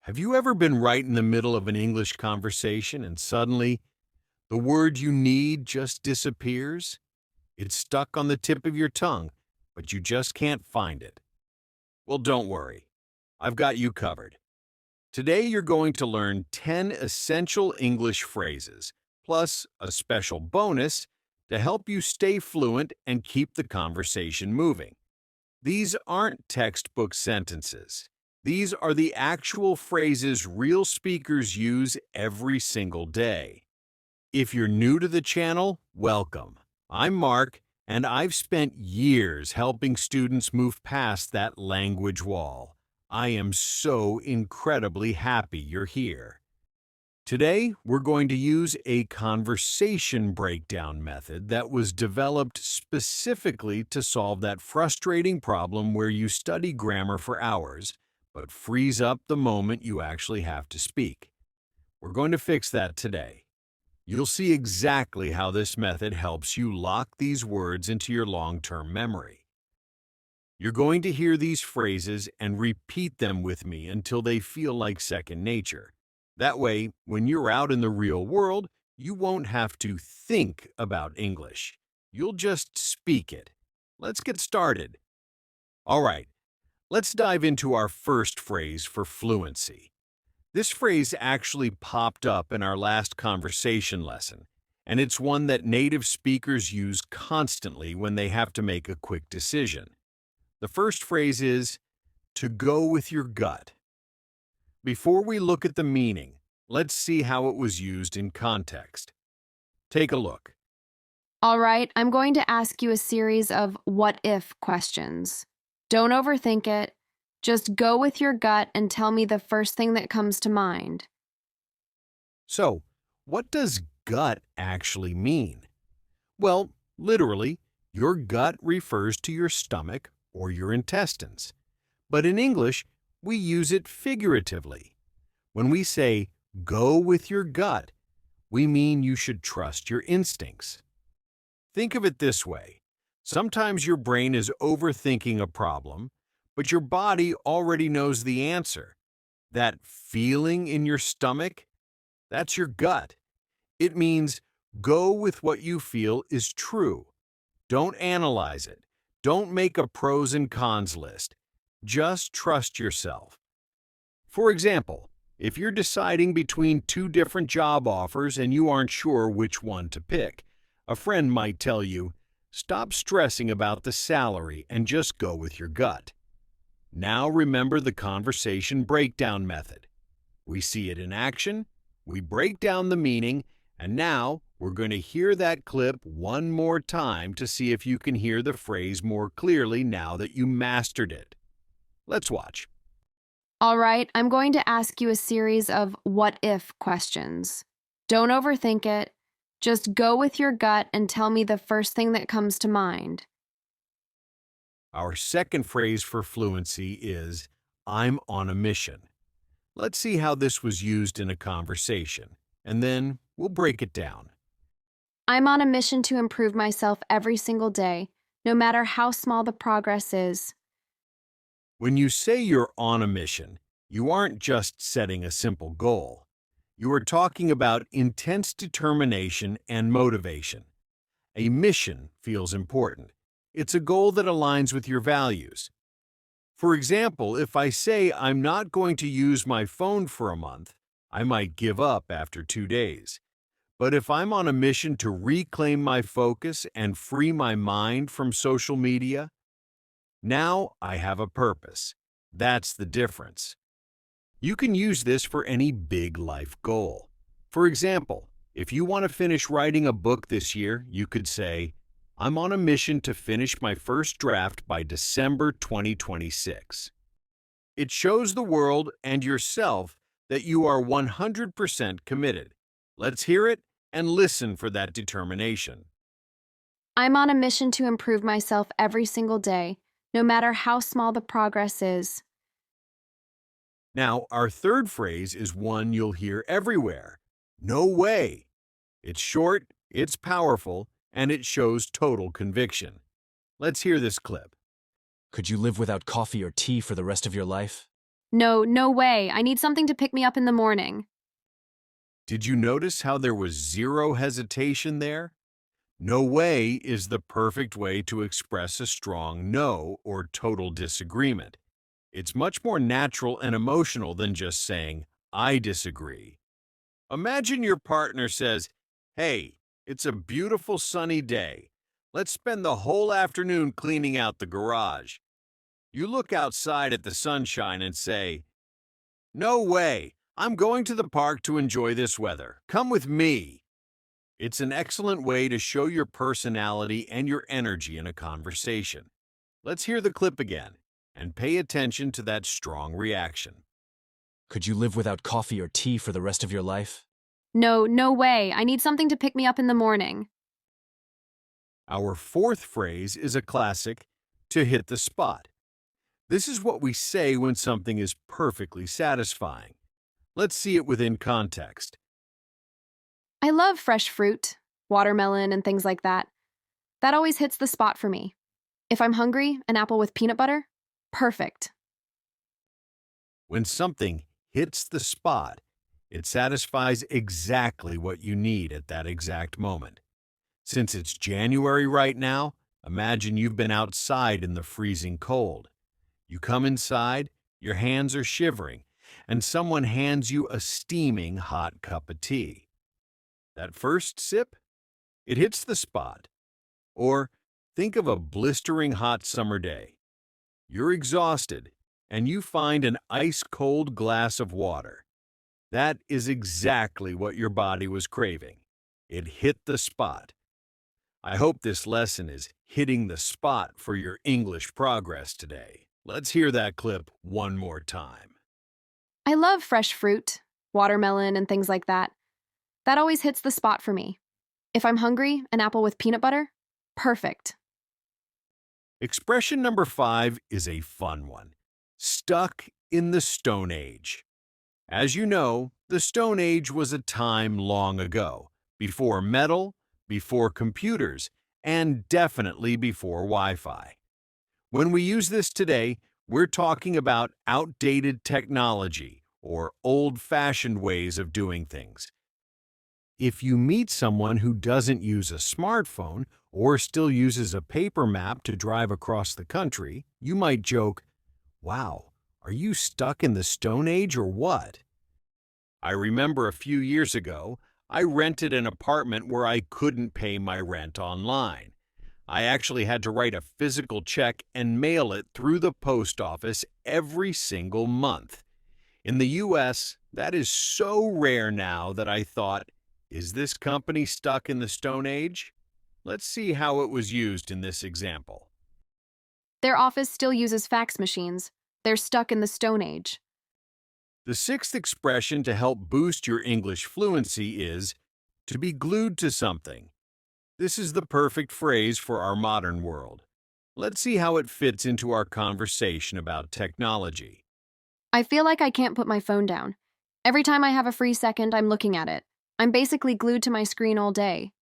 Have you ever been right in the middle of an English conversation and suddenly the word you need just disappears? It's stuck on the tip of your tongue, but you just can't find it. Well, don't worry. I've got you covered. Today you're going to learn 10 essential English phrases, plus a special bonus to help you stay fluent and keep the conversation moving. These aren't textbook sentences. These are the actual phrases real speakers use every single day. If you're new to the channel, welcome. I'm Mark, and I've spent years helping students move past that language wall. I am so incredibly happy you're here. Today, we're going to use a conversation breakdown method that was developed specifically to solve that frustrating problem where you study grammar for hours, but freeze up the moment you actually have to speak. We're going to fix that today. You'll see exactly how this method helps you lock these words into your long-term memory. You're going to hear these phrases and repeat them with me until they feel like second nature. That way, when you're out in the real world, you won't have to think about English. You'll just speak it. Let's get started. All right, let's dive into our first phrase for fluency. This phrase actually popped up in our last conversation lesson, and it's one that native speakers use constantly when they have to make a quick decision. The first phrase is, to go with your gut. Before we look at the meaning, let's see how it was used in context. Take a look. All right, I'm going to ask you a series of what-if questions. Don't overthink it. Just go with your gut and tell me the first thing that comes to mind. So, what does gut actually mean? Well, literally, your gut refers to your stomach or your intestines. But in English, we use it figuratively. When we say, go with your gut, we mean you should trust your instincts. Think of it this way. Sometimes your brain is overthinking a problem, but your body already knows the answer. That feeling in your stomach, that's your gut. It means go with what you feel is true. Don't analyze it. Don't make a pros and cons list. Just trust yourself. For example, if you're deciding between two different job offers and you aren't sure which one to pick, a friend might tell you, stop stressing about the salary and just go with your gut. Now remember the conversation breakdown method. We see it in action, we break down the meaning, and now we're going to hear that clip one more time to see if you can hear the phrase more clearly now that you mastered it. Let's watch. All right, I'm going to ask you a series of what-if questions. Don't overthink it. Just go with your gut and tell me the first thing that comes to mind. Our second phrase for fluency is, I'm on a mission. Let's see how this was used in a conversation, and then we'll break it down. I'm on a mission to improve myself every single day, no matter how small the progress is. When you say you're on a mission, you aren't just setting a simple goal. You are talking about intense determination and motivation. A mission feels important. It's a goal that aligns with your values. For example, if I say I'm not going to use my phone for a month, I might give up after 2 days. But if I'm on a mission to reclaim my focus and free my mind from social media, now I have a purpose. That's the difference. You can use this for any big life goal. For example, if you want to finish writing a book this year, you could say, I'm on a mission to finish my first draft by December 2026. It shows the world and yourself that you are 100% committed. Let's hear it and listen for that determination. I'm on a mission to improve myself every single day, no matter how small the progress is. Now, our third phrase is one you'll hear everywhere. No way. It's short, it's powerful, and it shows total conviction. Let's hear this clip. Could you live without coffee or tea for the rest of your life? No, no way. I need something to pick me up in the morning. Did you notice how there was zero hesitation there? No way is the perfect way to express a strong no or total disagreement. It's much more natural and emotional than just saying, I disagree. Imagine your partner says, Hey, it's a beautiful sunny day. Let's spend the whole afternoon cleaning out the garage. You look outside at the sunshine and say, No way. I'm going to the park to enjoy this weather. Come with me. It's an excellent way to show your personality and your energy in a conversation. Let's hear the clip again and pay attention to that strong reaction. Could you live without coffee or tea for the rest of your life? No, no way. I need something to pick me up in the morning. Our fourth phrase is a classic, to hit the spot. This is what we say when something is perfectly satisfying. Let's see it within context. I love fresh fruit, watermelon, and things like that. That always hits the spot for me. If I'm hungry, an apple with peanut butter? Perfect. When something hits the spot, it satisfies exactly what you need at that exact moment. Since it's January right now, imagine you've been outside in the freezing cold. You come inside, your hands are shivering, and someone hands you a steaming hot cup of tea. That first sip, it hits the spot. Or think of a blistering hot summer day. You're exhausted, and you find an ice-cold glass of water. That is exactly what your body was craving. It hit the spot. I hope this lesson is hitting the spot for your English progress today. Let's hear that clip one more time. I love fresh fruit, watermelon, and things like that. That always hits the spot for me. If I'm hungry, an apple with peanut butter? Perfect. Expression number 5 is a fun one. Stuck in the Stone Age. As you know, the Stone Age was a time long ago, before metal, before computers, and definitely before Wi-Fi. When we use this today, we're talking about outdated technology or old-fashioned ways of doing things. If you meet someone who doesn't use a smartphone or still uses a paper map to drive across the country, you might joke, Wow, are you stuck in the Stone Age or what? I remember a few years ago, I rented an apartment where I couldn't pay my rent online. I actually had to write a physical check and mail it through the post office every single month. In the US, that is so rare now that I thought, is this company stuck in the Stone Age? Let's see how it was used in this example. Their office still uses fax machines. They're stuck in the Stone Age. The sixth expression to help boost your English fluency is to be glued to something. This is the perfect phrase for our modern world. Let's see how it fits into our conversation about technology. I feel like I can't put my phone down. Every time I have a free second, I'm looking at it. I'm basically glued to my screen all day.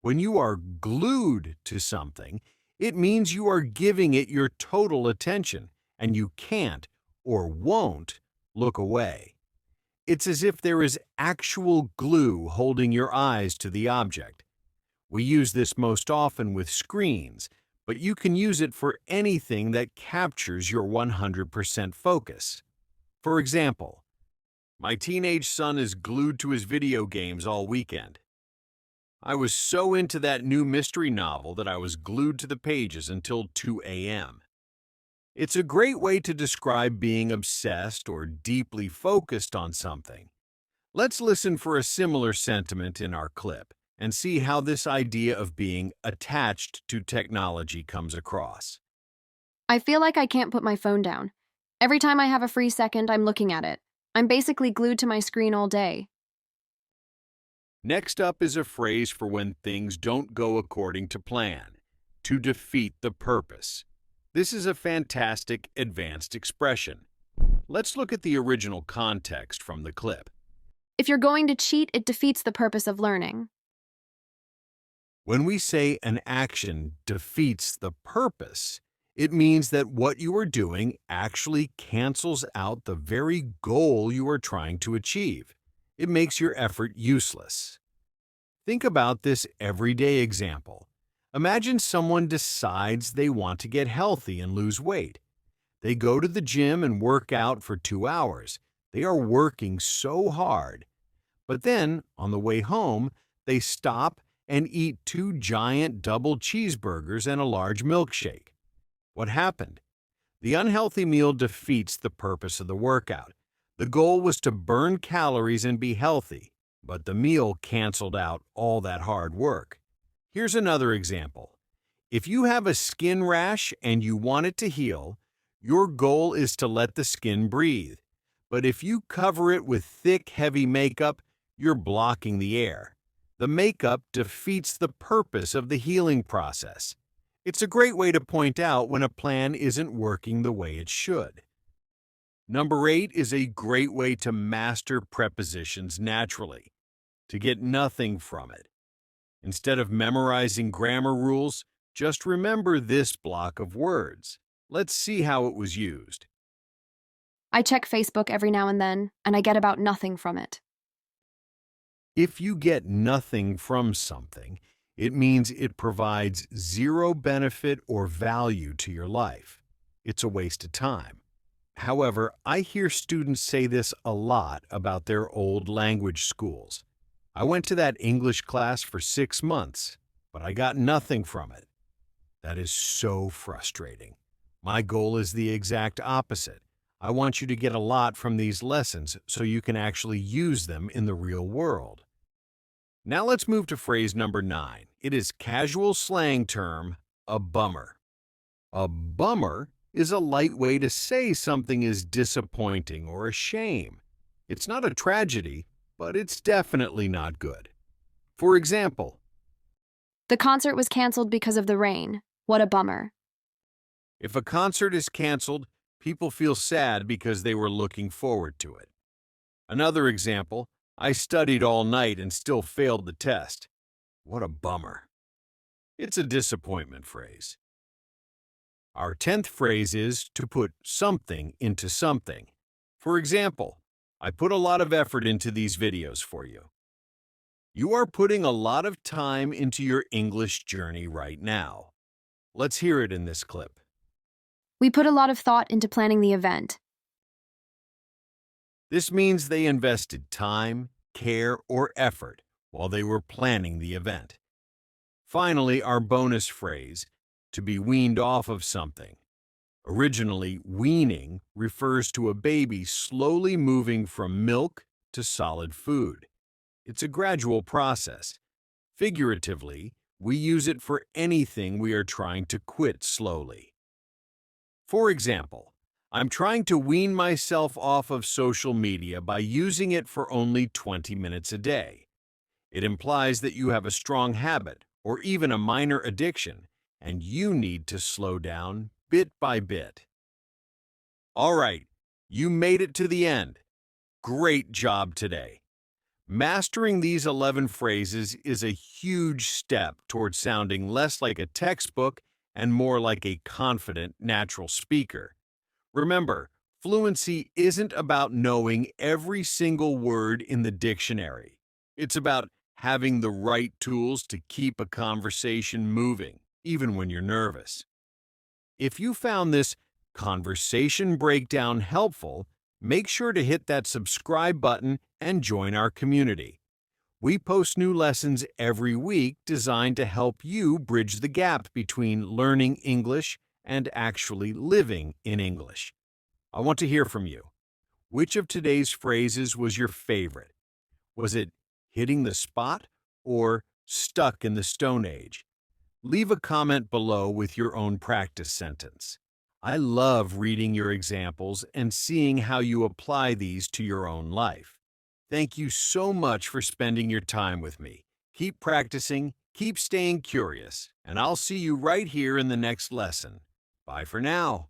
When you are glued to something, it means you are giving it your total attention, and you can't or won't look away. It's as if there is actual glue holding your eyes to the object. We use this most often with screens, but you can use it for anything that captures your 100% focus. For example, my teenage son is glued to his video games all weekend. I was so into that new mystery novel that I was glued to the pages until 2 a.m. It's a great way to describe being obsessed or deeply focused on something. Let's listen for a similar sentiment in our clip and see how this idea of being attached to technology comes across. I feel like I can't put my phone down. Every time I have a free second, I'm looking at it. I'm basically glued to my screen all day. Next up is a phrase for when things don't go according to plan, to defeat the purpose. This is a fantastic advanced expression. Let's look at the original context from the clip. If you're going to cheat, it defeats the purpose of learning. When we say an action defeats the purpose, It means that what you are doing actually cancels out the very goal you are trying to achieve. It makes your effort useless. Think about this everyday example. Imagine someone decides they want to get healthy and lose weight. They go to the gym and work out for 2 hours. They are working so hard. But then, on the way home, they stop and eat 2 giant double cheeseburgers and a large milkshake. What happened? The unhealthy meal defeats the purpose of the workout. The goal was to burn calories and be healthy, but the meal canceled out all that hard work. Here's another example. If you have a skin rash and you want it to heal, your goal is to let the skin breathe. But if you cover it with thick, heavy makeup, you're blocking the air. The makeup defeats the purpose of the healing process. It's a great way to point out when a plan isn't working the way it should. Number 8 is a great way to master prepositions naturally, to get nothing from it. Instead of memorizing grammar rules, just remember this block of words. Let's see how it was used. I check Facebook every now and then, and I get about nothing from it. If you get nothing from something, it means it provides zero benefit or value to your life. It's a waste of time. However, I hear students say this a lot about their old language schools. I went to that English class for 6 months, but I got nothing from it. That is so frustrating. My goal is the exact opposite. I want you to get a lot from these lessons so you can actually use them in the real world. Now let's move to phrase number 9. It is casual slang term, a bummer. A bummer is a light way to say something is disappointing or a shame. It's not a tragedy, but it's definitely not good. For example, The concert was canceled because of the rain. What a bummer. if a concert is canceled, people feel sad because they were looking forward to it. Another example, I studied all night and still failed the test. What a bummer. It's a disappointment phrase. Our 10th phrase is to put something into something. For example, I put a lot of effort into these videos for you. You are putting a lot of time into your English journey right now. Let's hear it in this clip. We put a lot of thought into planning the event. This means they invested time, care, or effort while they were planning the event. Finally, our bonus phrase, to be weaned off of something. Originally, weaning refers to a baby slowly moving from milk to solid food. It's a gradual process. Figuratively, we use it for anything we are trying to quit slowly. For example, I'm trying to wean myself off of social media by using it for only 20 minutes a day. It implies that you have a strong habit or even a minor addiction, and you need to slow down bit by bit. All right, you made it to the end. Great job today. Mastering these 11 phrases is a huge step towards sounding less like a textbook and more like a confident, natural speaker. Remember, fluency isn't about knowing every single word in the dictionary. It's about having the right tools to keep a conversation moving, even when you're nervous. If you found this conversation breakdown helpful, make sure to hit that subscribe button and join our community. We post new lessons every week designed to help you bridge the gap between learning English and actually living in English. I want to hear from you. Which of today's phrases was your favorite? Was it hitting the spot or stuck in the Stone Age? Leave a comment below with your own practice sentence. I love reading your examples and seeing how you apply these to your own life. Thank you so much for spending your time with me. Keep practicing, keep staying curious, and I'll see you right here in the next lesson. Bye for now.